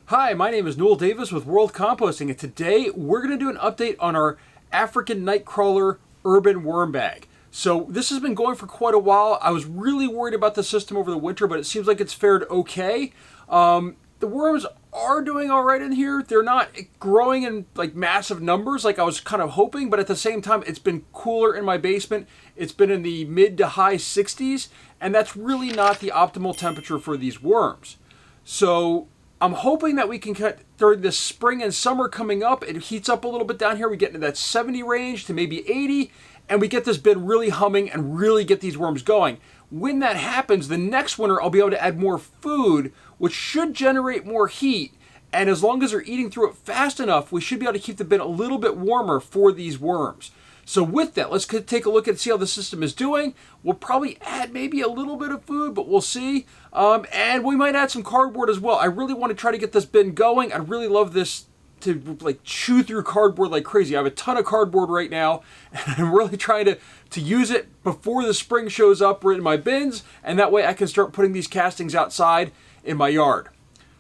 Hi, my name is Newell Davis with World Composting, and today we're going to do an update on our African Nightcrawler urban worm bag. So this has been going for quite a while. I was really worried about the system over the winter, but it seems like it's fared okay. The worms are doing all right in here. They're not growing in like massive numbers like I was kind of hoping, but at the same time, it's been cooler in my basement. It's been in the mid to high 60s, and that's really not the optimal temperature for these worms. So I'm hoping that we can cut during this spring and summer coming up. It heats up a little bit down here. We get into that 70 range to maybe 80, and we get this bin really humming and really get these worms going. When that happens, the next winter I'll be able to add more food, which should generate more heat. And as long as they're eating through it fast enough, we should be able to keep the bin a little bit warmer for these worms. So with that, let's take a look and see how the system is doing. We'll probably add maybe a little bit of food, but we'll see. And we might add some cardboard as well. I really want to try to get this bin going. I'd really love this to like chew through cardboard like crazy. I have a ton of cardboard right now, and I'm really trying to use it before the spring shows up in my bins, and that way I can start putting these castings outside in my yard.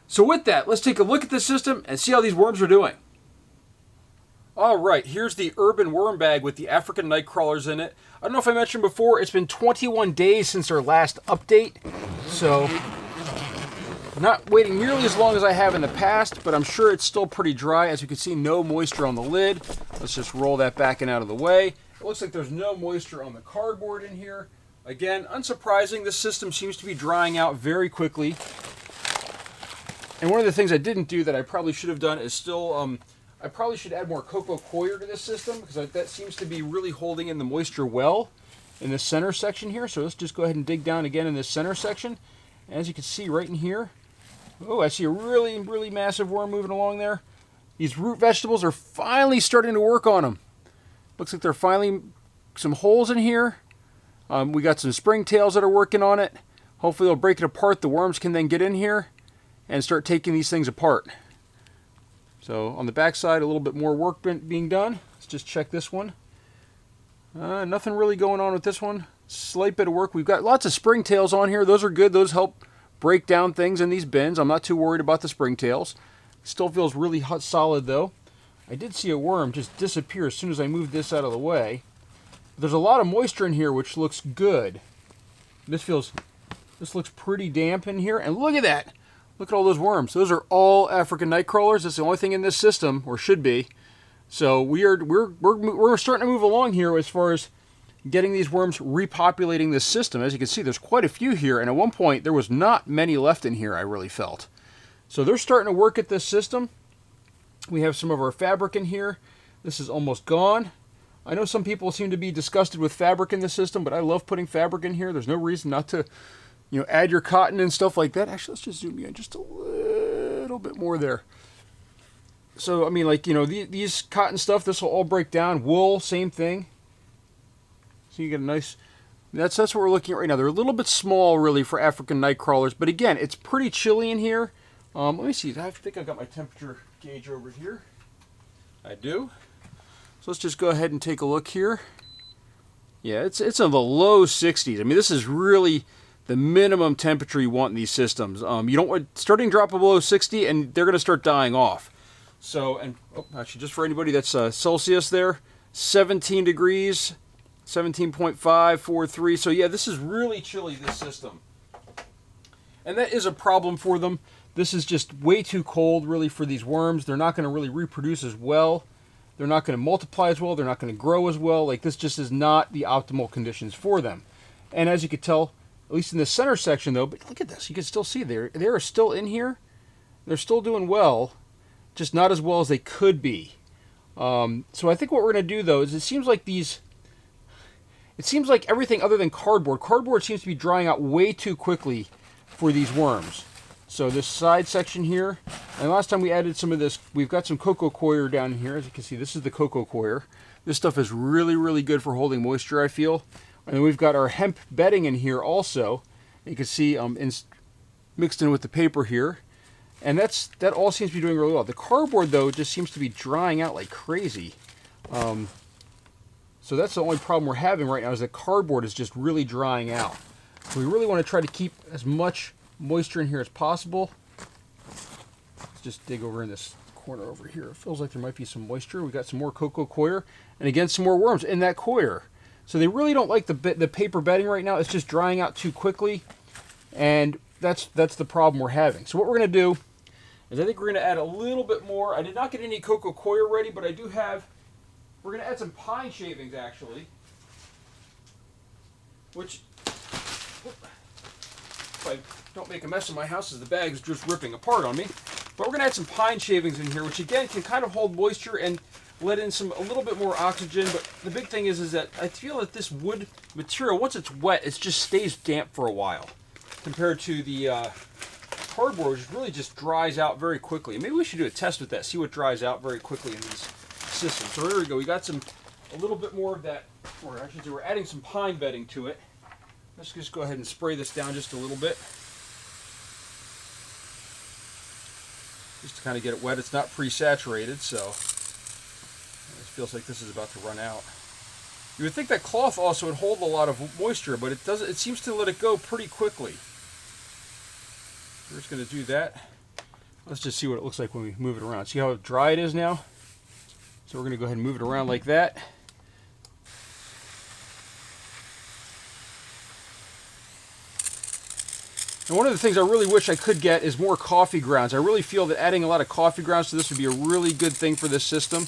So with that, let's take a look at the system and see how these worms are doing. All right, here's the urban worm bag with the African Nightcrawlers in it. I don't know if I mentioned before, it's been 21 days since our last update, so not waiting nearly as long as I have in the past, but I'm sure it's still pretty dry. As you can see, no moisture on the lid. Let's just roll that back and out of the way. It looks like there's no moisture on the cardboard in here. Again, unsurprising, this system seems to be drying out very quickly. And one of the things I didn't do that I probably should have done is still, I probably should add more cocoa coir to this system, because that seems to be really holding in the moisture well in the center section here. So let's just go ahead and dig down again in this center section. And as you can see right in here, oh, I see a really, really massive worm moving along there. These root vegetables are finally starting to work on them. Looks like they're finally some holes in here. We got some springtails that are working on it. Hopefully they'll break it apart. The worms can then get in here and start taking these things apart. So on the back side, a little bit more work being done. Let's just check this one. Nothing really going on with this one. Slight bit of work. We've got lots of springtails on here. Those are good. Those help break down things in these bins. I'm not too worried about the springtails. Still feels really hot, solid though. I did see a worm just disappear as soon as I moved this out of the way. There's a lot of moisture in here, which looks good. This looks pretty damp in here, and look at that. Look at all those worms. Those are all African Nightcrawlers. That's the only thing in this system, or should be. So we're starting to move along here as far as getting these worms repopulating this system. As you can see, there's quite a few here, and at one point there was not many left in here, I really felt. So they're starting to work at this system. We have some of our fabric in here. This is almost gone. I know some people seem to be disgusted with fabric in the system, but I love putting fabric in here. There's no reason not to, add your cotton and stuff like that. Actually, let's just zoom in just a little bit more there. So, I mean, like, these cotton stuff, this will all break down. Wool, same thing. So you get a nice, that's what we're looking at right now. They're a little bit small, really, for African Nightcrawlers. But again, it's pretty chilly in here. Let me see. I think I've got my temperature gauge over here. I do. So let's just go ahead and take a look here. Yeah, it's in the low 60s. I mean, this is really the minimum temperature you want in these systems. You don't want starting drop below 60, and they're going to start dying off. So, and actually, just for anybody that's Celsius there, 17 degrees, 17.543. So yeah, this is really chilly, this system. And that is a problem for them. This is just way too cold, really, for these worms. They're not going to really reproduce as well. They're not going to multiply as well. They're not going to grow as well. Like, this just is not the optimal conditions for them. And as you can tell, at least in the center section, though, but look at this. You can still see they are still in here. They're still doing well, just not as well as they could be. So I think what we're going to do, though, is it seems like everything other than cardboard seems to be drying out way too quickly for these worms. So this side section here, and last time we added some of this, we've got some cocoa coir down here. As you can see, this is the cocoa coir. This stuff is really, really good for holding moisture, I feel. And then we've got our hemp bedding in here also. You can see mixed in with the paper here. And that all seems to be doing really well. The cardboard, though, just seems to be drying out like crazy. So that's the only problem we're having right now, is that cardboard is just really drying out. So we really want to try to keep as much moisture in here as possible. Let's just dig over in this corner over here. It feels like there might be some moisture. We got some more cocoa coir, and again, some more worms in that coir. So they really don't like the paper bedding right now. It's just drying out too quickly, and that's the problem we're having. So what we're going to do is I think we're going to add a little bit more. I did not get any cocoa coir ready, but I do have, we're going to add some pine shavings actually, which, if I don't make a mess in my house, as the bag's just ripping apart on me. But we're going to add some pine shavings in here, which again can kind of hold moisture and let in a little bit more oxygen. But the big thing is that I feel that this wood material, once it's wet, it just stays damp for a while, compared to the cardboard, which really just dries out very quickly. Maybe we should do a test with that, see what dries out very quickly in these systems. So here we go. We got a little bit more of that, or I should say we're adding some pine bedding to it. Let's just go ahead and spray this down just a little bit, just to kind of get it wet. It's not pre-saturated, so it feels like this is about to run out. You would think that cloth also would hold a lot of moisture, but it doesn't. It seems to let it go pretty quickly. We're just going to do that. Let's just see what it looks like when we move it around. See how dry it is now? So we're going to go ahead and move it around like that. And one of the things I really wish I could get is more coffee grounds. I really feel that adding a lot of coffee grounds to this would be a really good thing for this system.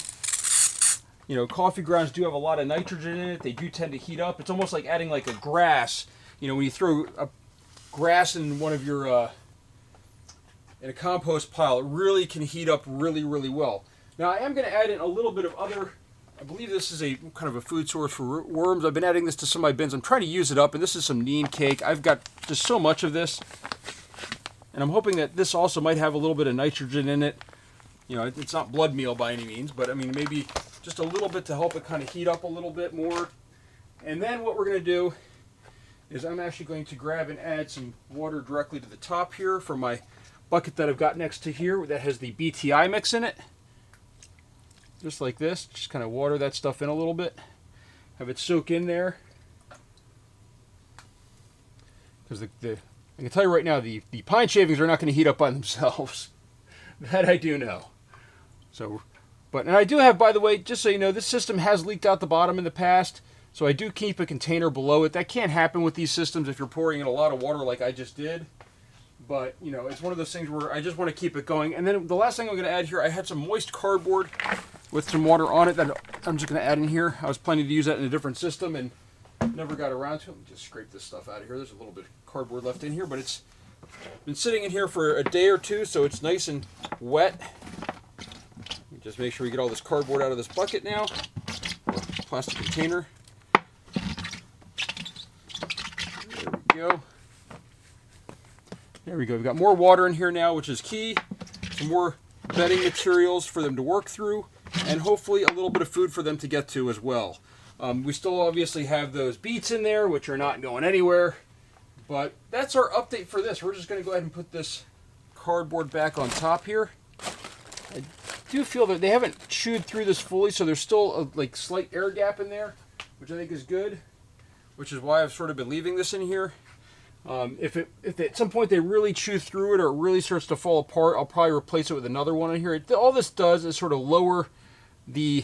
You know, coffee grounds do have a lot of nitrogen in it. They do tend to heat up. It's almost like adding like a grass. You know, when you throw a grass in one of your, in a compost pile, it really can heat up really, really well. Now I am going to add in a little bit of other, I believe this is a kind of a food source for worms. I've been adding this to some of my bins. I'm trying to use it up, and this is some neem cake. I've got just so much of this, and I'm hoping that this also might have a little bit of nitrogen in it. You know, it's not blood meal by any means, but I mean maybe just a little bit to help it kind of heat up a little bit more. And then what we're going to do is I'm actually going to grab and add some water directly to the top here from my bucket that I've got next to here that has the BTI mix in it. Just like this, just kind of water that stuff in a little bit, have it soak in there. Because I can tell you right now, the pine shavings are not going to heat up by themselves. That I do know. So, and I do have, by the way, just so you know, this system has leaked out the bottom in the past. So I do keep a container below it. That can't happen with these systems if you're pouring in a lot of water like I just did. But, you know, it's one of those things where I just want to keep it going. And then the last thing I'm going to add here, I had some moist cardboard with some water on it that I'm just going to add in here. I was planning to use that in a different system and never got around to it. Let me just scrape this stuff out of here. There's a little bit of cardboard left in here, but it's been sitting in here for a day or two, so it's nice and wet. Just make sure we get all this cardboard out of this bucket now, or plastic container. There we go. There we go. We've got more water in here now, which is key. Some more bedding materials for them to work through, and hopefully a little bit of food for them to get to as well. We still obviously have those beets in there, which are not going anywhere. But that's our update for this. We're just going to go ahead and put this cardboard back on top here. I do feel that they haven't chewed through this fully, so there's still a slight air gap in there, which I think is good, which is why I've sort of been leaving this in here. If at some point they really chew through it or it really starts to fall apart, I'll probably replace it with another one in here. All this does is sort of lower the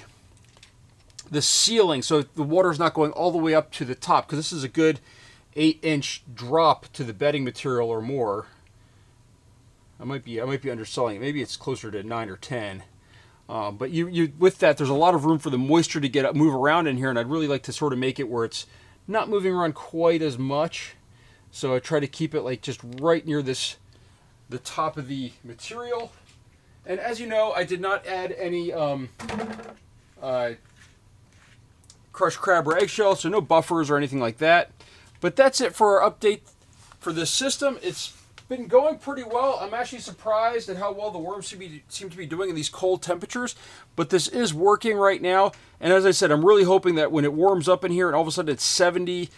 ceiling so the water's not going all the way up to the top, because this is a good 8-inch drop to the bedding material or more. I might be underselling it. Maybe it's closer to 9 or 10. But you with that, there's a lot of room for the moisture to move around in here, and I'd really like to sort of make it where it's not moving around quite as much. So I try to keep it just right near the top of the material. And as you know, I did not add any crushed crab or eggshell, so no buffers or anything like that. But that's it for our update for this system. It's been going pretty well. I'm actually surprised at how well the worms seem to be doing in these cold temperatures. But this is working right now. And as I said, I'm really hoping that when it warms up in here and all of a sudden it's 70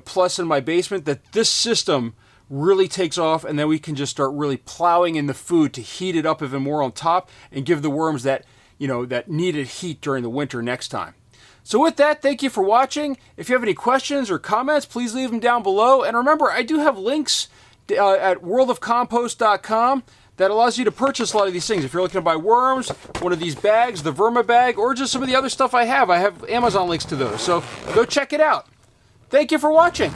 plus in my basement, that this system really takes off, and then we can just start really plowing in the food to heat it up even more on top and give the worms that, that needed heat during the winter next time. So with that, thank you for watching. If you have any questions or comments, please leave them down below. And remember, I do have links at worldofcompost.com that allows you to purchase a lot of these things. If you're looking to buy worms, one of these bags, the Verma bag, or just some of the other stuff I have Amazon links to those. So go check it out. Thank you for watching.